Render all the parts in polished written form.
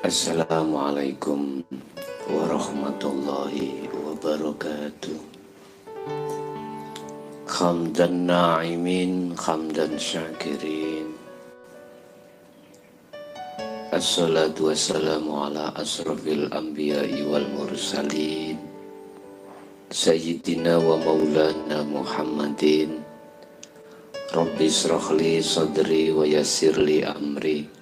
Assalamualaikum warahmatullahi wabarakatuh. Hamdan na'imin, hamdan syakirin. Assalatu wassalamu ala asrafil anbiya'i wal mursalin, Sayyidina wa maulana Muhammadin. Rabbi israhli sadri wa yassirli amri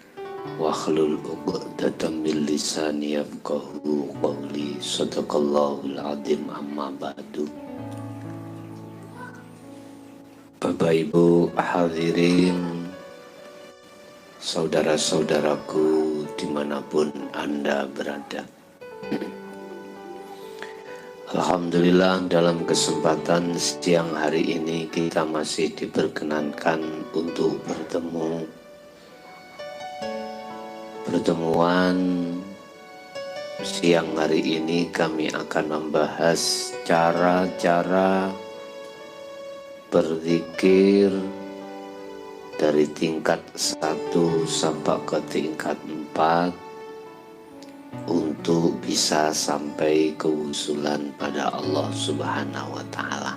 Wahlul 'uqdatam min lisani yafqahu qawli. Shadaqallahul azim. Amma ba'du. Bapak Ibu hadirin, saudara-saudaraku dimanapun Anda berada, alhamdulillah dalam kesempatan siang hari ini kita masih diperkenankan untuk pertemuan siang hari ini. Kami akan membahas cara-cara berzikir dari tingkat 1 sampai ke tingkat 4 untuk bisa sampai kewusulan pada Allah Subhanahu wa Ta'ala.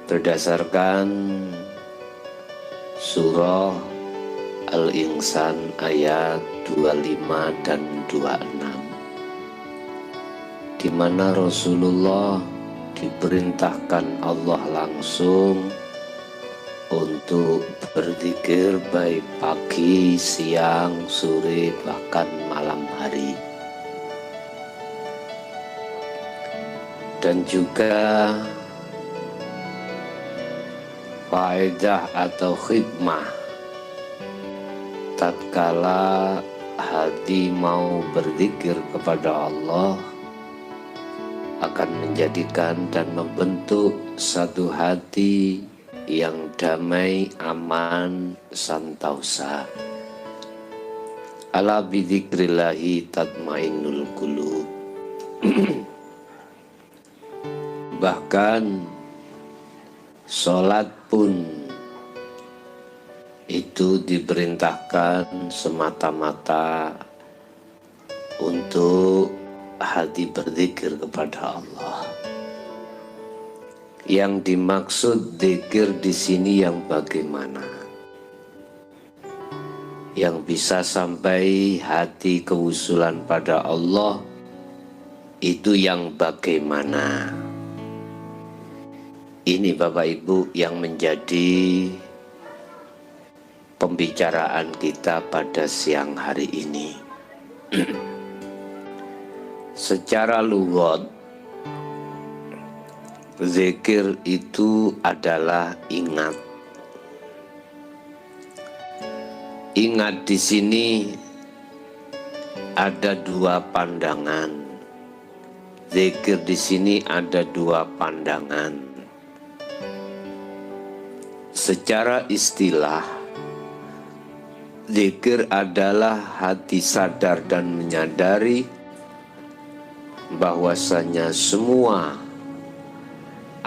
Berdasarkan surah Al-Insan ayat 25 dan 26, di mana Rasulullah diperintahkan Allah langsung untuk berzikir baik pagi, siang, sore, bahkan malam hari. Dan juga faedah atau hikmah tatkala hati mau berzikir kepada Allah akan menjadikan dan membentuk satu hati yang damai, aman, santausa. Ala bidzikrillahi tatmainnul qulub. Bahkan sholat pun itu diperintahkan semata-mata untuk hati berzikir kepada Allah. Yang dimaksud zikir di sini yang bagaimana? Yang bisa sampai hati kewusulan pada Allah itu yang bagaimana? Ini Bapak Ibu yang menjadi pembicaraan kita pada siang hari ini. Secara lughat, zikir itu adalah ingat. Ingat di sini ada dua pandangan. Zikir di sini ada dua pandangan. Secara istilah, zikir adalah hati sadar dan menyadari bahwasanya semua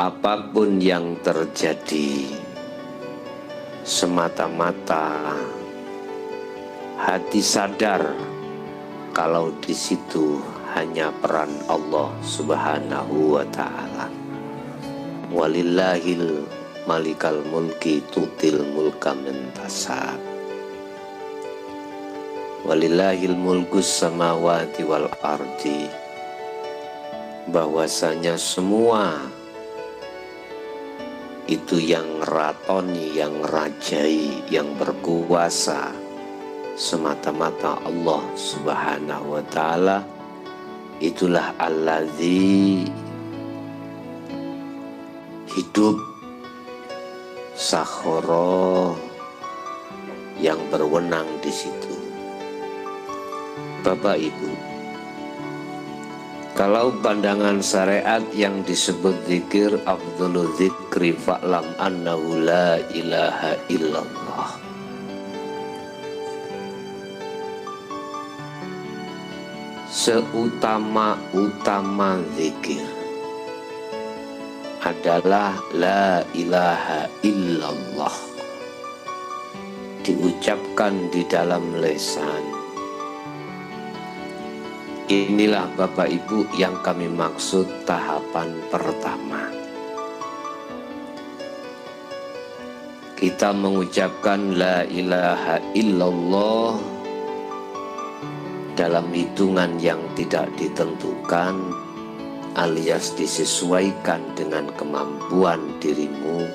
apapun yang terjadi semata-mata hati sadar kalau di situ hanya peran Allah Subhanahu wa Ta'ala. Walillahil malikal mulki tutil mulka mentasab. Walillahil mulkus samawati wal ardi. Bahwasanya semua itu yang ratoni, yang rajai, yang berkuasa semata-mata Allah Subhanahu wa Ta'ala. Itulah allazi hidup sakhoro, yang berwenang di situ. Bapak Ibu, kalau pandangan syariat yang disebut zikir, afdhalu dzikri fa'lam annahu la ilaha illallah. Seutama-utama zikir adalah la ilaha illallah. Diucapkan di dalam lisan, Inilah Bapak Ibu yang kami maksud tahapan pertama. Kita mengucapkan la ilaha illallah dalam hitungan yang tidak ditentukan alias disesuaikan dengan kemampuan dirimu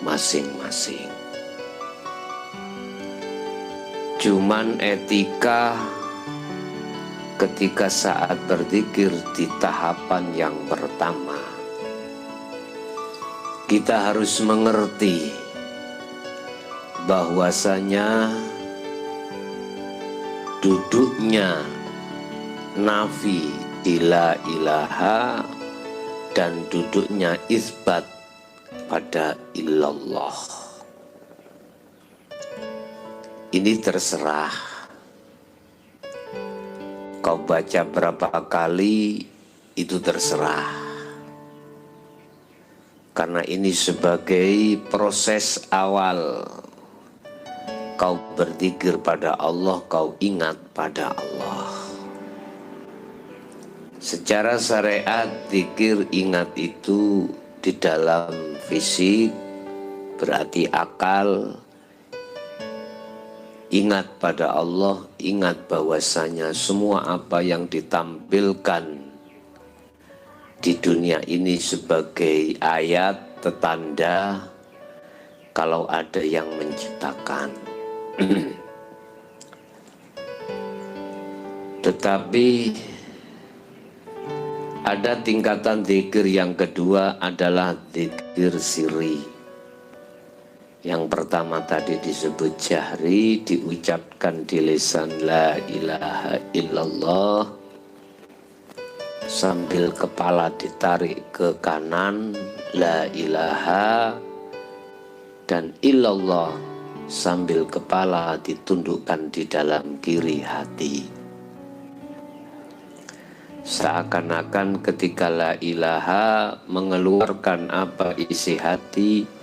masing-masing. Cuman etika ketika saat berzikir di tahapan yang pertama, kita harus mengerti bahwasanya duduknya nafi di la ilaha dan duduknya isbat pada illallah. Ini terserah kau baca berapa kali, itu terserah. Karena ini sebagai proses awal kau berzikir pada Allah, kau ingat pada Allah. Secara syariat, zikir ingat itu di dalam fisik, berarti akal. Ingat pada Allah, ingat bahwasanya semua apa yang ditampilkan di dunia ini sebagai ayat, tetanda kalau ada yang menciptakan. Tetapi ada tingkatan zikir yang kedua adalah zikir sirri. Yang pertama tadi disebut jahri, diucapkan di lisan la ilaha illallah sambil kepala ditarik ke kanan, la ilaha, dan illallah sambil kepala ditundukkan di dalam kiri hati. Seakan-akan ketika la ilaha mengeluarkan apa isi hati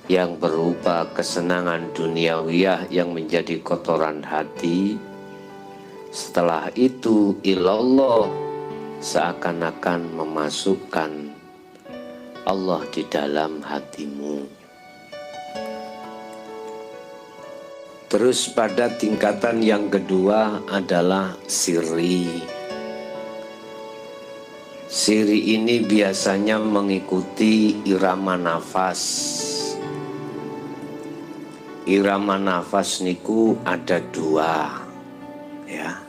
yang berupa kesenangan duniawiyah yang menjadi kotoran hati. Setelah itu ilallah seakan-akan memasukkan Allah di dalam hatimu. Terus pada tingkatan yang kedua adalah sirri. Sirri ini biasanya mengikuti irama nafas. Irama nafas niku ada dua, ya.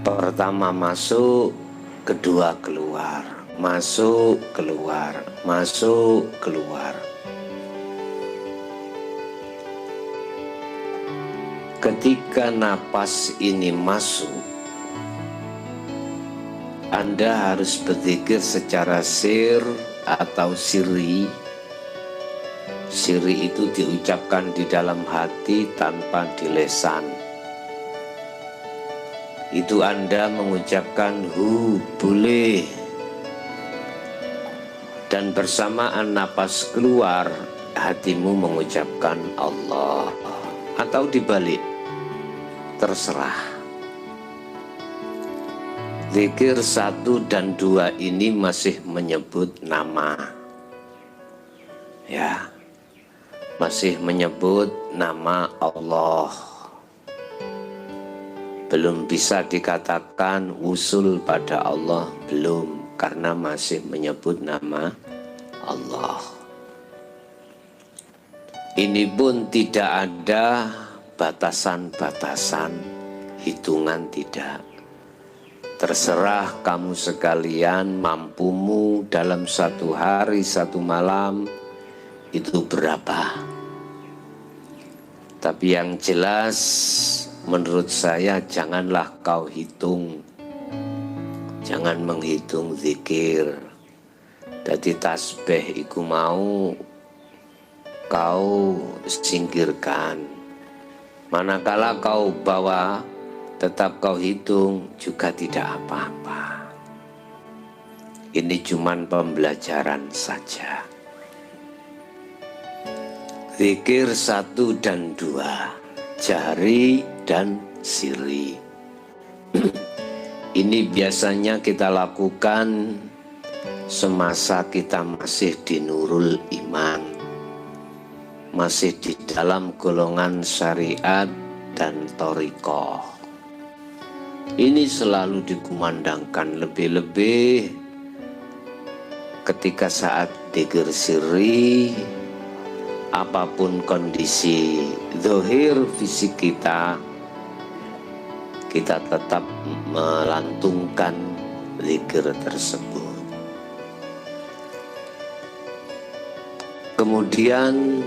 Pertama masuk, kedua keluar, masuk, keluar, masuk, keluar. Ketika napas ini masuk, Anda harus berzikir secara sir atau sirri. Sirri itu diucapkan di dalam hati tanpa di lisan. Itu Anda mengucapkan hu boleh. Dan bersamaan napas keluar, hatimu mengucapkan Allah. Atau dibalik, terserah. Zikir 1 dan 2 ini masih menyebut nama. Ya. Masih menyebut nama Allah. Belum bisa dikatakan usul pada Allah, belum, karena masih menyebut nama Allah. Ini pun tidak ada batasan-batasan, hitungan tidak. Terserah kamu sekalian mampumu dalam satu hari, satu malam, itu berapa. Tapi yang jelas menurut saya janganlah kau hitung. Jangan menghitung zikir. Jadi tasbih iku mau kau singkirkan. Manakala kau bawa, tetap kau hitung juga tidak apa-apa. Ini cuman pembelajaran saja. Zikir 1 dan 2, jahri dan sirri. Ini biasanya kita lakukan semasa kita masih di nurul iman, masih di dalam golongan syariat dan thariqah. Ini selalu dikumandangkan, lebih-lebih ketika saat dzikir sirri, apapun kondisi zahir fisik kita tetap melantungkan zikir tersebut. Kemudian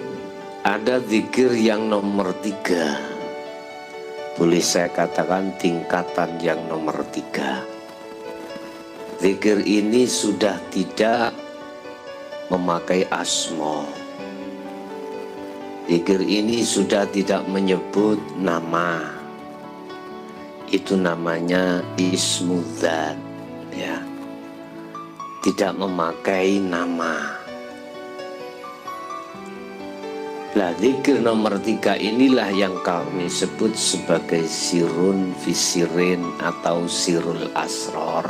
ada zikir yang nomor 3, boleh saya katakan tingkatan yang nomor 3. Zikir ini sudah tidak memakai asma. Zikir ini sudah tidak menyebut nama. Itu namanya ismudzat, ya. Tidak memakai nama. Lah, zikir nomor 3 inilah yang kami sebut sebagai sirun fisirin atau sirul asror.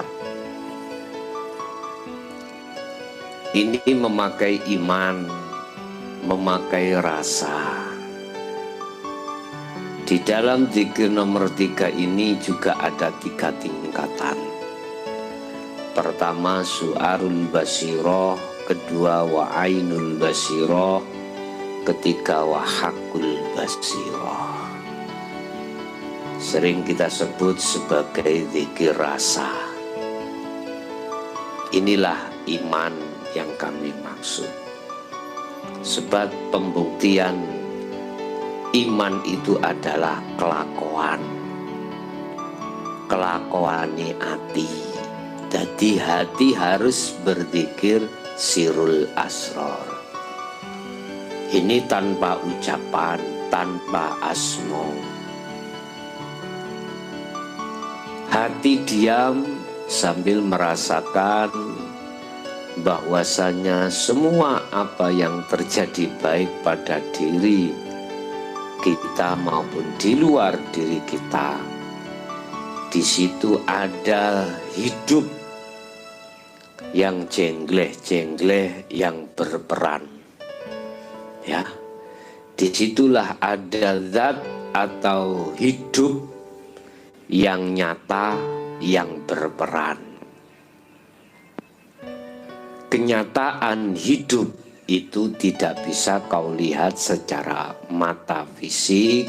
Ini memakai iman, memakai rasa. Di dalam zikir nomor 3 ini juga ada 3 tingkatan. Pertama su'arul basiroh, kedua wa'ainul basiroh, ketiga wahakul basiroh. Sering kita sebut sebagai zikir rasa. Inilah iman yang kami maksud. Sebab pembuktian iman itu adalah kelakuan. Kelakuani hati. Jadi hati harus berzikir sirul asror. Ini tanpa ucapan, tanpa asmo. Hati diam sambil merasakan bahwasanya semua apa yang terjadi baik pada diri kita maupun di luar diri kita, di situ ada hidup yang jengleh-jengleh yang berperan, ya. Disitulah ada zat atau hidup yang nyata yang berperan. Kenyataan hidup itu tidak bisa kau lihat secara mata fisik,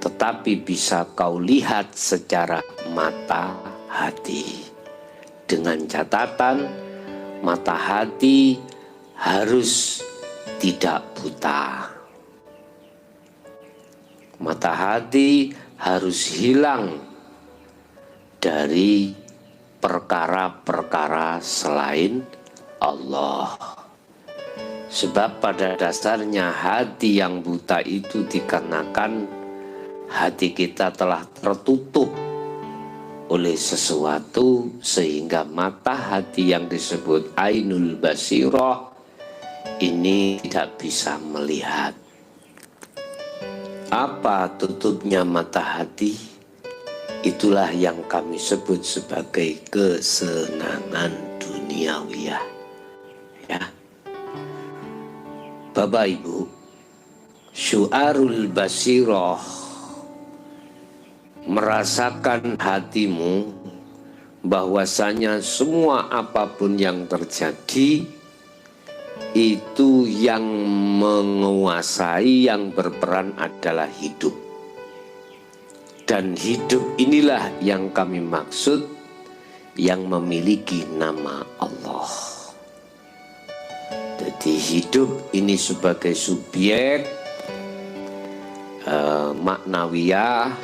tetapi bisa kau lihat secara mata hati. Dengan catatan, mata hati harus tidak buta. Mata hati harus hilang dari perkara-perkara selain Allah. Sebab pada dasarnya hati yang buta itu dikarenakan hati kita telah tertutup oleh sesuatu, sehingga mata hati yang disebut ainul basiroh ini tidak bisa melihat. Apa tutupnya mata hati? Itulah yang kami sebut sebagai kesenangan duniawiyah. Ya, Bapak Ibu, syu'arul basiroh, merasakan hatimu bahwasanya semua apapun yang terjadi itu yang menguasai, yang berperan adalah hidup. Dan hidup inilah yang kami maksud yang memiliki nama Allah. Jadi hidup ini sebagai subjek maknawiyah,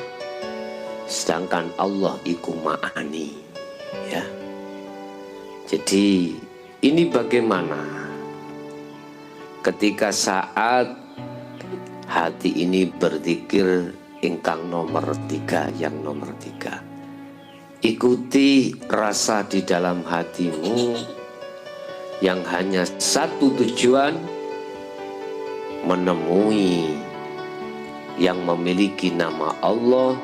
sedangkan Allah iku ma'ani, ya. Jadi ini bagaimana ketika saat hati ini berzikir ingkang nomor 3, yang nomor 3. Ikuti rasa di dalam hatimu yang hanya satu tujuan, menemui yang memiliki nama Allah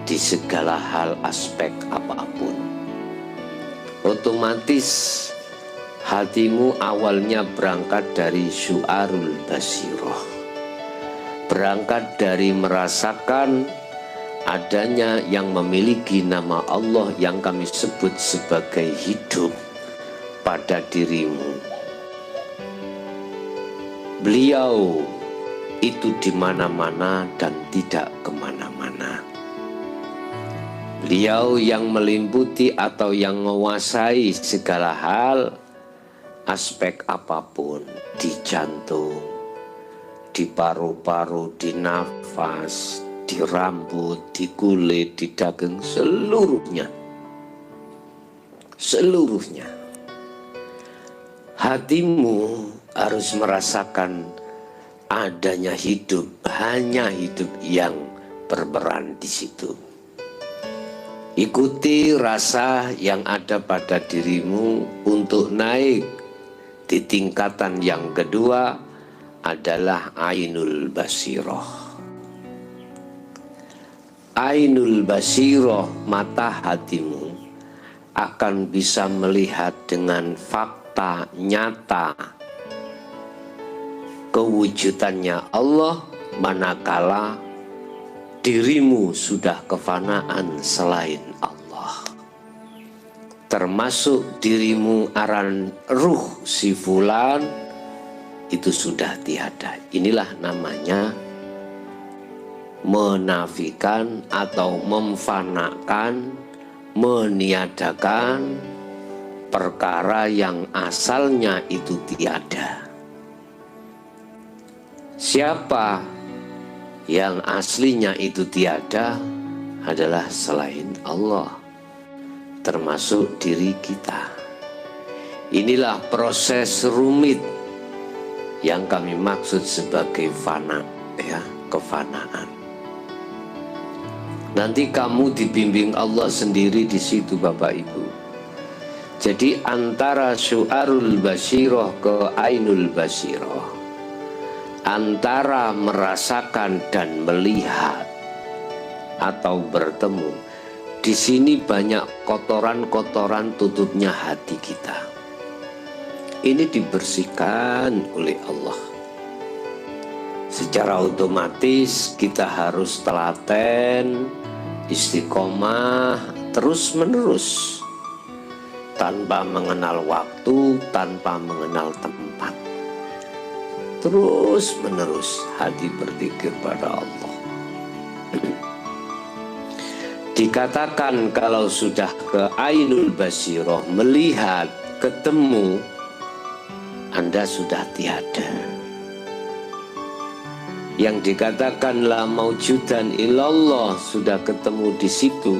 di segala hal aspek apapun. Otomatis hatimu awalnya berangkat dari syu'arul basiroh, berangkat dari merasakan adanya yang memiliki nama Allah yang kami sebut sebagai hidup pada dirimu. Beliau itu di mana-mana dan tidak kemana-mana. Beliau yang meliputi atau yang menguasai segala hal, aspek apapun, di jantung, di paru-paru, di nafas, di rambut, di kulit, di daging, seluruhnya. Seluruhnya. Hatimu harus merasakan adanya hidup, hanya hidup yang berperan di situ. Ikuti rasa yang ada pada dirimu untuk naik di tingkatan yang kedua adalah ainul basiroh. Ainul basiroh, mata hatimu akan bisa melihat dengan fakta nyata kewujudannya Allah manakala dirimu sudah kefanaan selain Allah. Termasuk dirimu aran ruh si fulan itu sudah tiada. Inilah namanya menafikan atau memfanakan, meniadakan perkara yang asalnya itu tiada. Siapa yang aslinya itu tiada adalah selain Allah, termasuk diri kita. Inilah proses rumit yang kami maksud sebagai fana, ya, kefanaan. Nanti kamu dibimbing Allah sendiri di situ, Bapak Ibu. Jadi antara syu'arul basiroh ke ainul basiroh, antara merasakan dan melihat atau bertemu, di sini banyak kotoran-kotoran tutupnya hati kita. Ini dibersihkan oleh Allah. Secara otomatis kita harus telaten, istiqomah, terus-menerus, tanpa mengenal waktu, tanpa mengenal tempat. Terus menerus hati berzikir pada Allah. Dikatakan kalau sudah ke ainul basiroh, melihat, ketemu, Anda sudah tiada. Yang dikatakan la maujudan illallah, sudah ketemu di situ.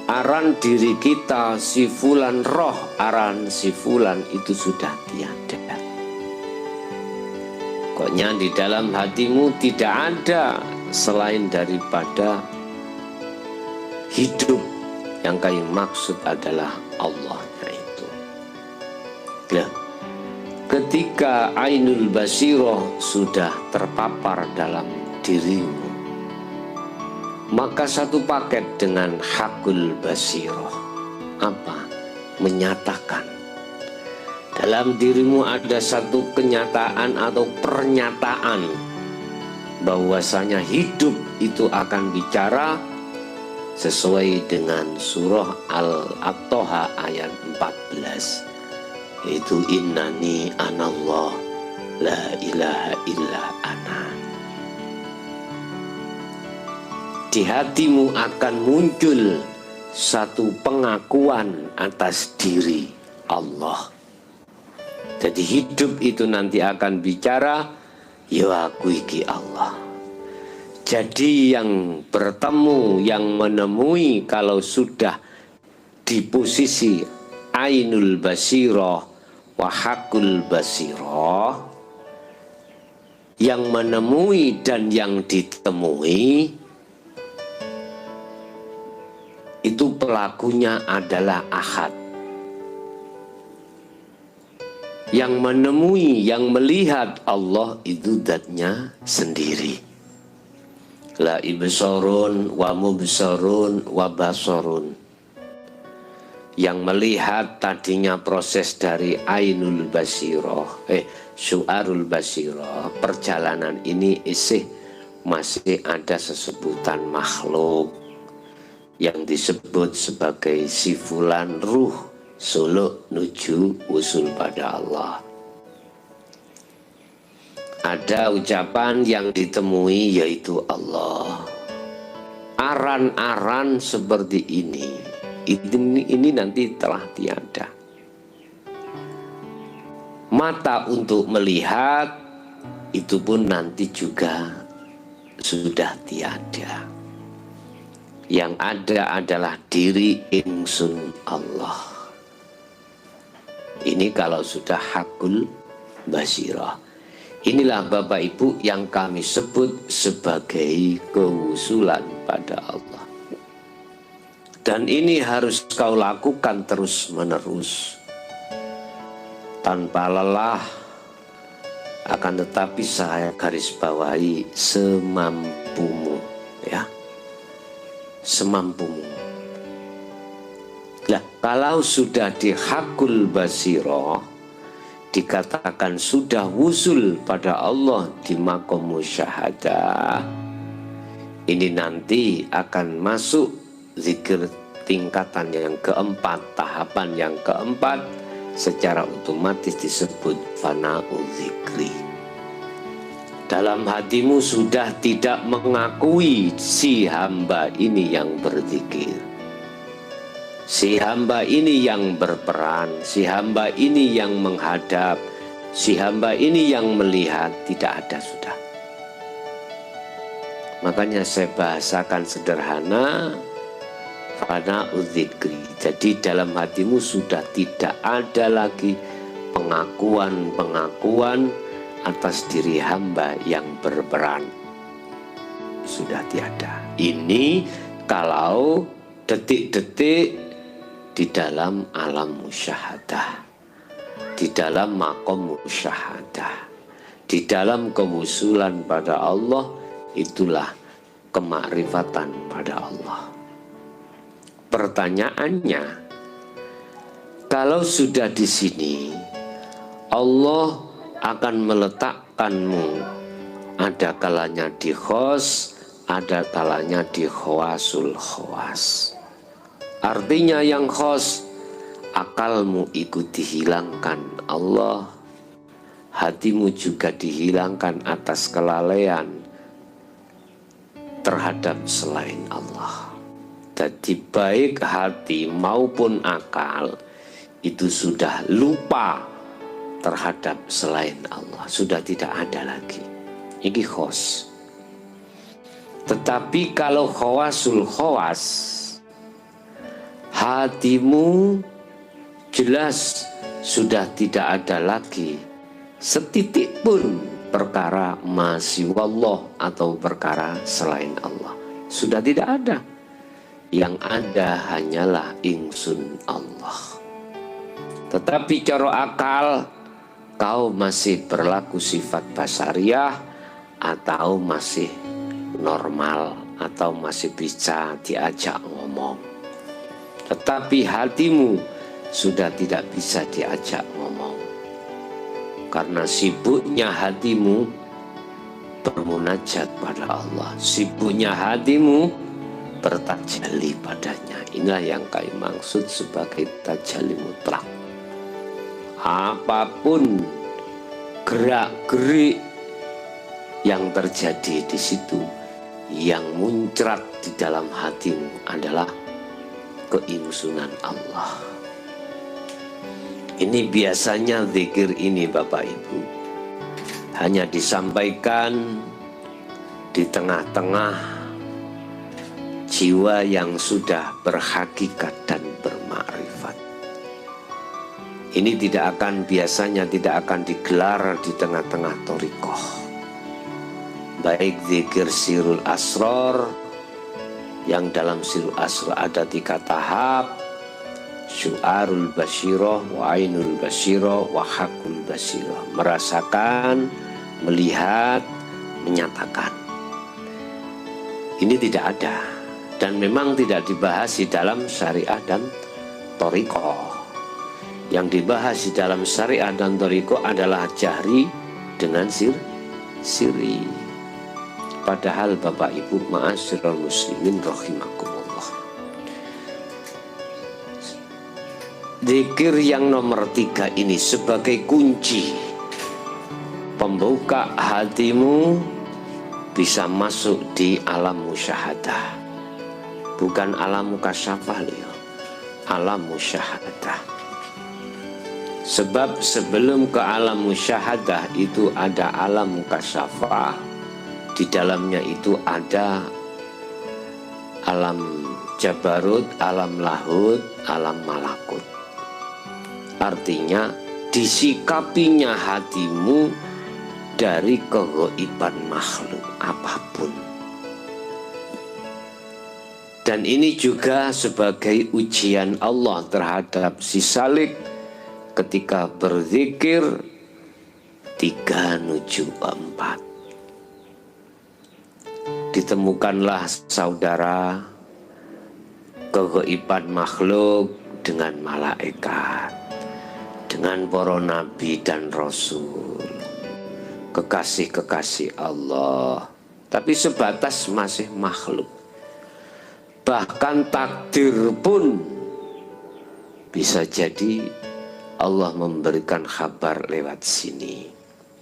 Aran diri kita si fulan roh, aran si fulan itu sudah tiada. Pokoknya di dalam hatimu tidak ada selain daripada hidup yang kami maksud adalah Allahnya itu. Nah, ketika ainul basiroh sudah terpapar dalam dirimu, maka satu paket dengan hakul basiroh. Apa? Menyatakan. Dalam dirimu ada satu kenyataan atau pernyataan bahwasanya hidup itu akan bicara sesuai dengan surah Al-Toha ayat 14, yaitu innani anallah la ilaha illa ana. Di hatimu akan muncul satu pengakuan atas diri Allah. Jadi hidup itu nanti akan bicara, ya aku iki Allah. Jadi yang bertemu, yang menemui kalau sudah di posisi ainul basiroh wa hakul basiroh, yang menemui dan yang ditemui itu pelakunya adalah ahad. Yang menemui, yang melihat Allah itu zatnya sendiri. La ibsorun wa mubsorun wa basorun. Yang melihat tadinya proses dari ainul basiroh, syu'arul basiroh, perjalanan ini masih ada sesebutan makhluk yang disebut sebagai sifulan ruh suluk nuju usul pada Allah. Ada ucapan yang ditemui yaitu Allah. Aran-aran seperti ini nanti telah tiada. Mata untuk melihat itu pun nanti juga sudah tiada. Yang ada adalah diri ingsun Allah. Ini kalau sudah hakul basirah. Inilah Bapak Ibu yang kami sebut sebagai kewusulan pada Allah. Dan ini harus kau lakukan terus menerus tanpa lelah. Akan tetapi saya garis bawahi semampumu, ya, semampumu. Nah, kalau sudah di hakul basirah, dikatakan sudah wusul pada Allah di maqam musyahadah, ini nanti akan masuk zikir tingkatan yang keempat, tahapan yang keempat, secara otomatis disebut fana'ul zikri. Dalam hatimu sudah tidak mengakui si hamba ini yang berzikir, si hamba ini yang berperan, si hamba ini yang menghadap, si hamba ini yang melihat, tidak ada sudah. Makanya saya bahasakan sederhana, fana'ul zikri. Jadi dalam hatimu sudah tidak ada lagi pengakuan-pengakuan atas diri hamba yang berperan. Sudah tiada. Ini kalau detik-detik di dalam alam musyahadah, di dalam maqam musyahadah, di dalam kewusulan pada Allah, itulah kemakrifatan pada Allah. Pertanyaannya, kalau sudah di sini, Allah akan meletakkanmu, ada kalanya di khos, ada kalanya di khawasul khawas. Artinya yang khos, akalmu ikut dihilangkan Allah, hatimu juga dihilangkan atas kelalaian terhadap selain Allah. Jadi baik hati maupun akal itu sudah lupa terhadap selain Allah, sudah tidak ada lagi. Ini khos. Tetapi kalau khawasul khawas, hatimu jelas sudah tidak ada lagi setitik pun perkara masiwallah atau perkara selain Allah. Sudah tidak ada. Yang ada hanyalah ingsun Allah. Tetapi cara akal, kau masih berlaku sifat basariah atau masih normal atau masih bisa diajak ngomong. Tetapi hatimu sudah tidak bisa diajak ngomong, karena sibuknya hatimu bermunajat pada Allah, sibuknya hatimu bertajalli padanya. Inilah yang kami maksud sebagai tajalli mutlak. Apapun gerak-gerik yang terjadi di situ, yang muncrat di dalam hatimu adalah keingsunan Allah. Ini biasanya zikir ini Bapak Ibu hanya disampaikan di tengah-tengah jiwa yang sudah berhakikat dan bermakrifat. Ini biasanya tidak akan digelar di tengah-tengah thariqah. Baik zikir sirul asror, yang dalam sirul asror ada 3 tahap, syu'arul basyiroh, wa ainul basyiroh, wa hakul basyiroh. Merasakan, melihat, menyatakan. Ini tidak ada dan memang tidak dibahas di dalam syariat dan thariqah. Yang dibahas di dalam syariat dan thariqah adalah jahri dengan siri. Padahal Bapak Ibu ma'asyiral muslimin rahimakumullah, zikir yang nomor 3 ini sebagai kunci pembuka hatimu bisa masuk di alam musyahadah, bukan alam mukasyafah loh, alam musyahadah. Sebab sebelum ke alam musyahadah itu ada alam mukasyafah, di dalamnya itu ada alam jabarut, alam lahut, alam malakut. Artinya disikapinya hatimu dari kegaiban makhluk apapun. Dan ini juga sebagai ujian Allah terhadap si salik ketika berzikir 3 menuju 4. Ditemukanlah saudara kegaiban makhluk dengan malaikat, dengan para nabi dan rasul, kekasih-kekasih Allah, tapi sebatas masih makhluk. Bahkan takdir pun bisa jadi Allah memberikan kabar lewat sini.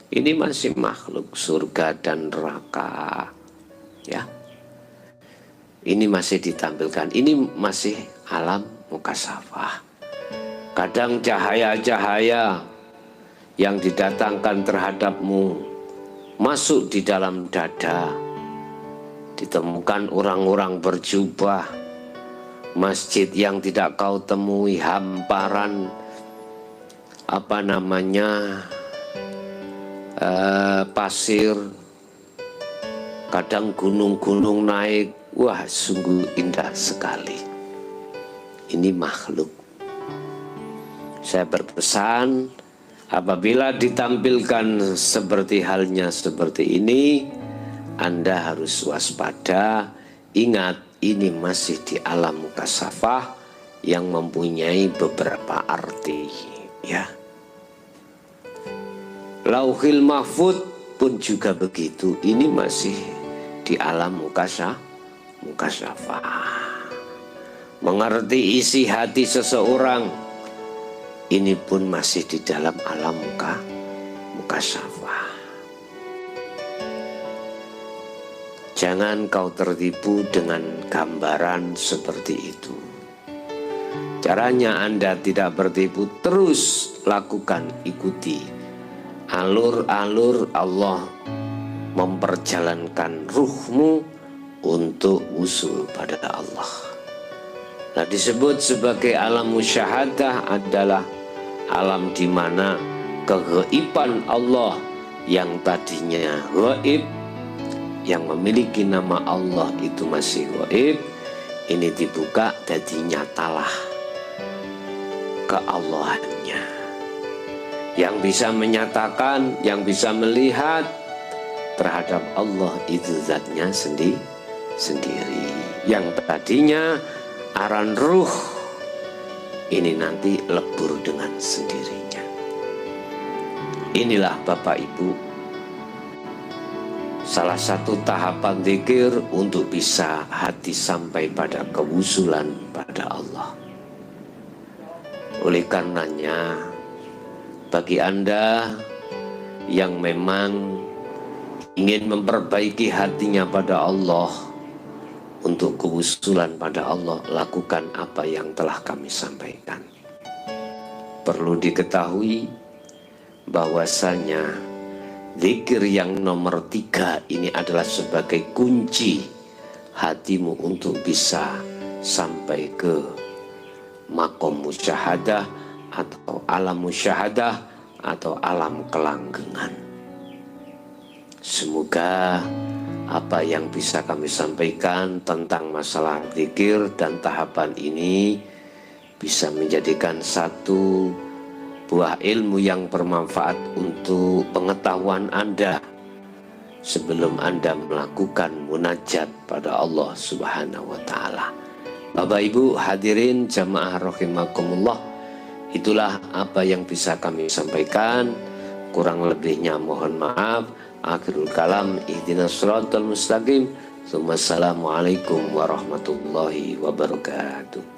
Ini masih makhluk, surga dan neraka, ya. Ini masih ditampilkan, ini masih alam mukasyafah. Kadang cahaya-cahaya yang didatangkan terhadapmu masuk di dalam dada. Ditemukan orang-orang berjubah, masjid yang tidak kau temui, hamparan pasir, kadang gunung-gunung naik, wah sungguh indah sekali. Ini makhluk. Saya berpesan, apabila ditampilkan seperti halnya seperti ini, Anda harus waspada. Ingat, ini masih di alam mukasyafah yang mempunyai beberapa arti, ya. Lauhil mahfud pun juga begitu. Ini masih di alam mukasyafah. Mengerti isi hati seseorang, ini pun masih di dalam alam mukasyafah. Jangan kau tertipu dengan gambaran seperti itu. Caranya Anda tidak bertipu, terus lakukan, ikuti alur-alur Allah memperjalankan ruhmu untuk usul pada Allah. Nah, disebut sebagai alam musyahadah adalah alam di mana kegaiban Allah yang tadinya gaib, yang memiliki nama Allah itu masih gaib, ini dibuka jadi nyatalah keallahannya. Yang bisa menyatakan, yang bisa melihat terhadap Allah itu zatnya sendiri. Yang tadinya aran ruh, ini nanti lebur dengan sendirinya. Inilah Bapak Ibu, salah satu tahapan zikir untuk bisa hati sampai pada kewusulan pada Allah. Oleh karenanya, bagi Anda yang memang ingin memperbaiki hatinya pada Allah, untuk kewusulan pada Allah, lakukan apa yang telah kami sampaikan. Perlu diketahui bahwasanya zikir yang nomor 3 ini adalah sebagai kunci hatimu untuk bisa sampai ke makom musyahadah atau alam musyahadah atau alam kelanggengan. Semoga apa yang bisa kami sampaikan tentang masalah zikir dan tahapan ini bisa menjadikan satu buah ilmu yang bermanfaat untuk pengetahuan Anda sebelum Anda melakukan munajat pada Allah Subhanahu wa Ta'ala. Bapak Ibu hadirin jamaah rahimakumullah, itulah apa yang bisa kami sampaikan. Kurang lebihnya mohon maaf. Akhirul kalam, ihdinas siratal mustaqim. Assalamualaikum warahmatullahi wabarakatuh.